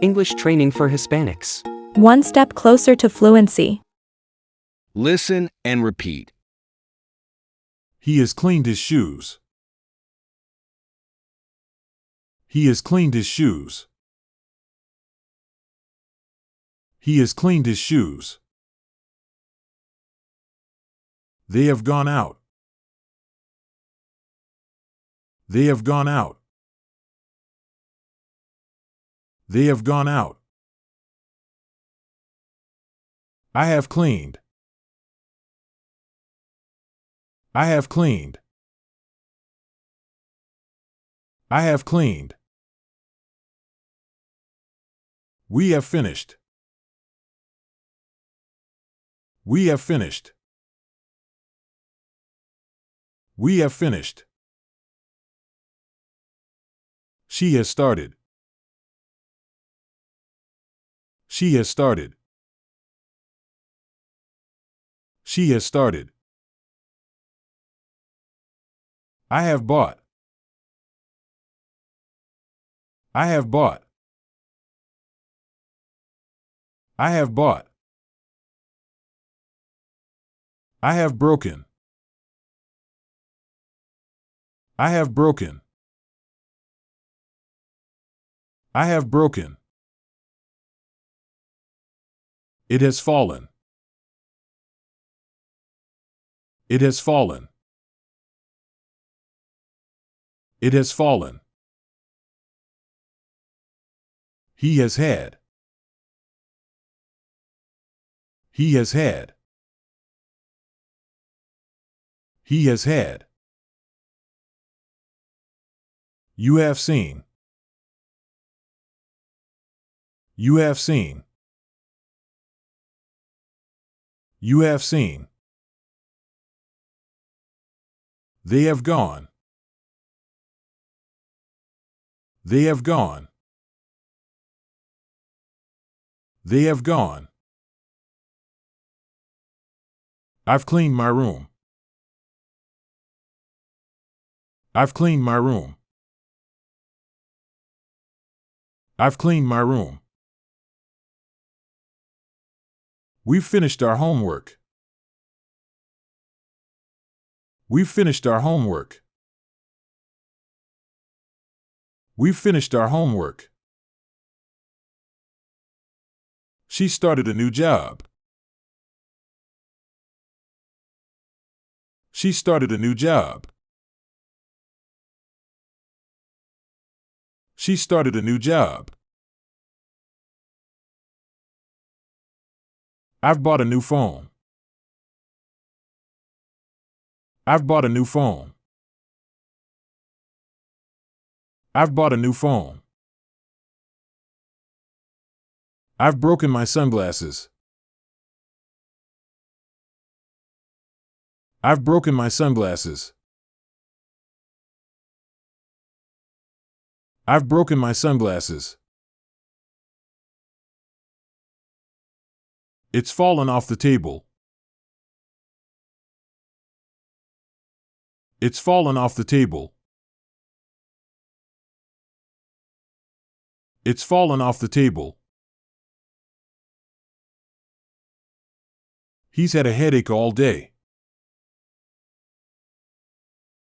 English training for Hispanics. One step closer to fluency. Listen and repeat. He has cleaned his shoes. He has cleaned his shoes. He has cleaned his shoes. They have gone out. They have gone out. They have gone out. I have cleaned. I have cleaned. I have cleaned. We have finished. We have finished. We have finished. She has started. She has started. She has started. I have bought. I have bought. I have bought. I have broken. I have broken. I have broken. It has fallen. It has fallen. It has fallen. He has had. He has had. He has had. You have seen. You have seen. You have seen. They have gone. They have gone. They have gone. I've cleaned my room. I've cleaned my room. I've cleaned my room. We've finished our homework. We've finished our homework. We've finished our homework. She started a new job. She started a new job. She started a new job. I've bought a new phone. I've bought a new phone. I've bought a new phone. I've broken my sunglasses. I've broken my sunglasses. I've broken my sunglasses. It's fallen off the table. It's fallen off the table. It's fallen off the table. He's had a headache all day.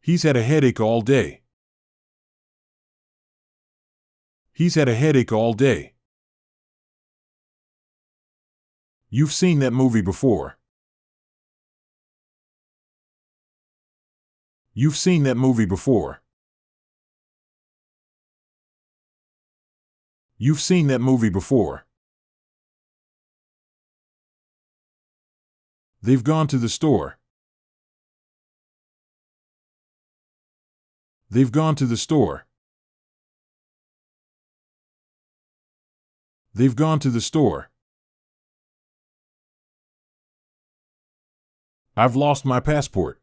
He's had a headache all day. He's had a headache all day. You've seen that movie before. You've seen that movie before. You've seen that movie before. They've gone to the store. They've gone to the store. They've gone to the store. I've lost my passport.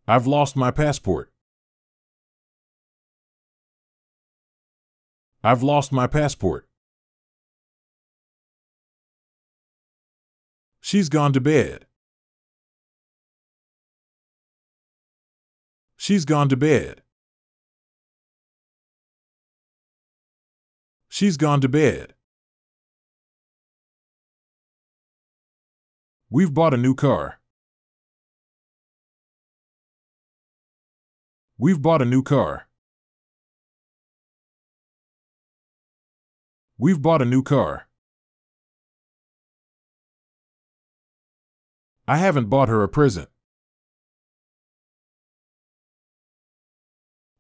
I've lost my passport. I've lost my passport. She's gone to bed. She's gone to bed. She's gone to bed. We've bought a new car. We've bought a new car. We've bought a new car. I haven't bought her a present.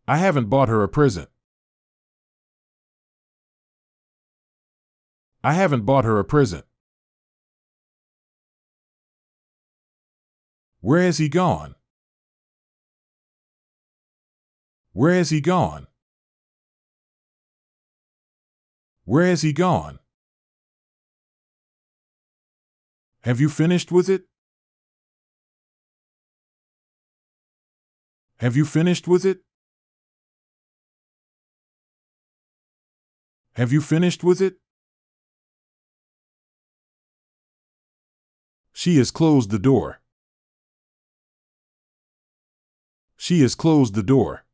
I haven't bought her a present. I haven't bought her a present. Where has he gone? Where has he gone? Where has he gone? Have you finished with it? Have you finished with it? Have you finished with it? She has closed the door. She has closed the door.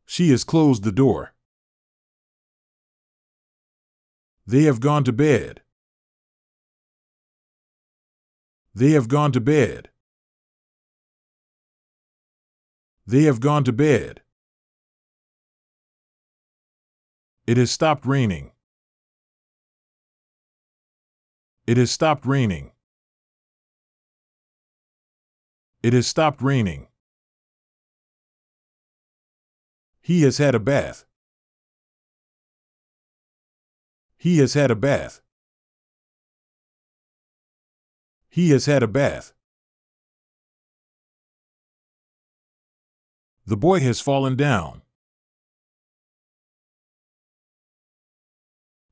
She has closed the door. They have gone to bed. They have gone to bed. They have gone to bed. It has stopped raining. It has stopped raining. It has stopped raining. He has had a bath. He has had a bath. He has had a bath. The boy has fallen down.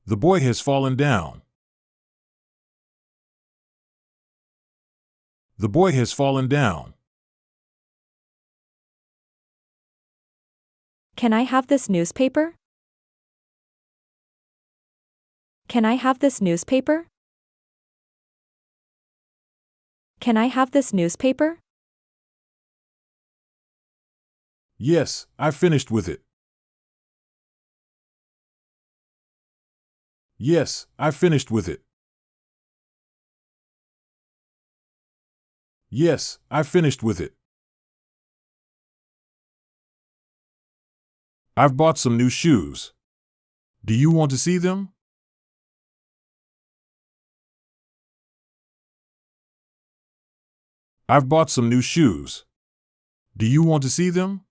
The boy has fallen down. The boy has fallen down. Can I have this newspaper? Can I have this newspaper? Can I have this newspaper? Yes, I finished with it. Yes, I finished with it. Yes, I finished with it. I've bought some new shoes. Do you want to see them? I've bought some new shoes. Do you want to see them?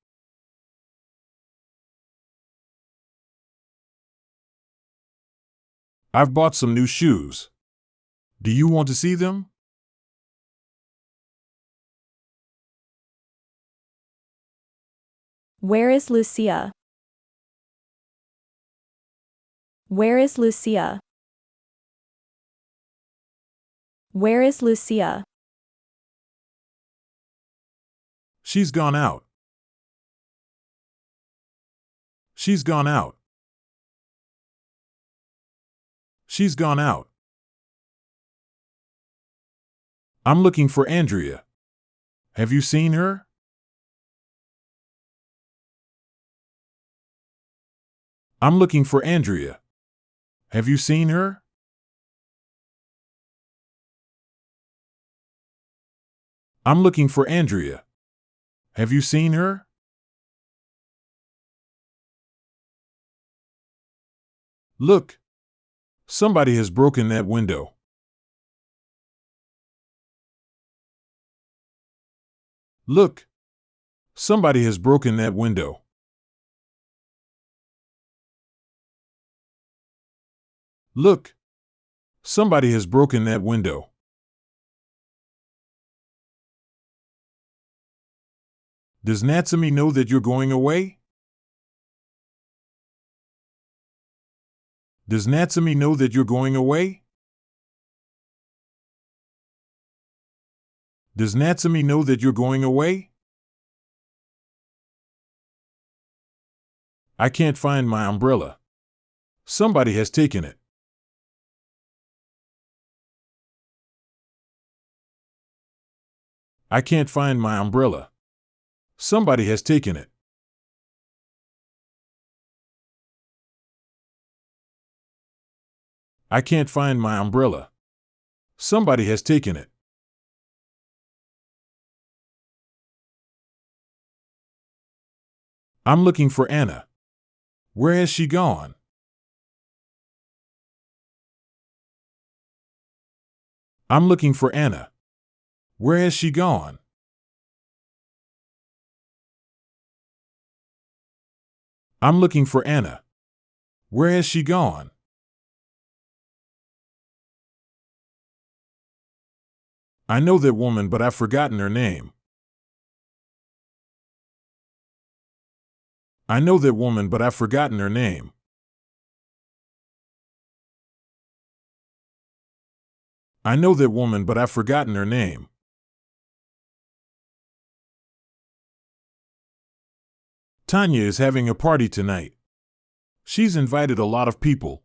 I've bought some new shoes. Do you want to see them? Where is Lucia? Where is Lucia? Where is Lucia? She's gone out. She's gone out. She's gone out. I'm looking for Andrea. Have you seen her? I'm looking for Andrea. Have you seen her? I'm looking for Andrea. Have you seen her? Look! Somebody has broken that window. Look! Somebody has broken that window. Look! Somebody has broken that window. Does Natsumi know that you're going away? Does Natsumi know that you're going away? Does Natsumi know that you're going away? I can't find my umbrella. Somebody has taken it. I can't find my umbrella. Somebody has taken it. I can't find my umbrella. Somebody has taken it. I'm looking for Anna. Where has she gone? I'm looking for Anna. Where has she gone? I'm looking for Anna. Where has she gone? I know that woman, but I've forgotten her name. I know that woman, but I've forgotten her name. I know that woman, but I've forgotten her name. Tanya is having a party tonight. She's invited a lot of people.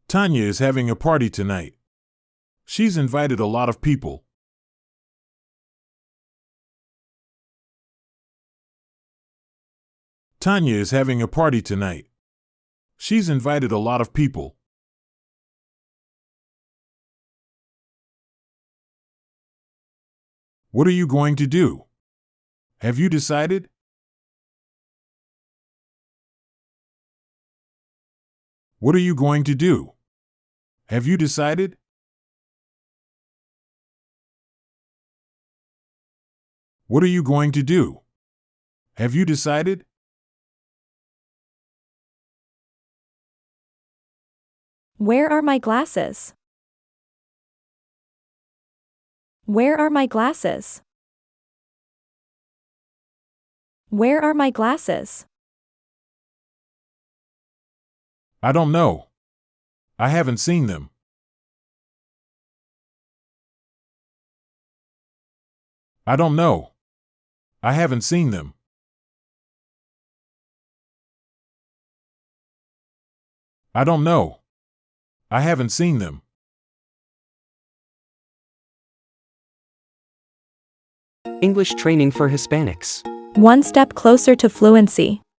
Tanya is having a party tonight. She's invited a lot of people. Tanya is having a party tonight. She's invited a lot of people. What are you going to do? Have you decided? What are you going to do? Have you decided? What are you going to do? Have you decided? Where are my glasses? Where are my glasses? Where are my glasses? I don't know. I haven't seen them. I don't know. I haven't seen them. I don't know. I haven't seen them. English training for Hispanics. One step closer to fluency.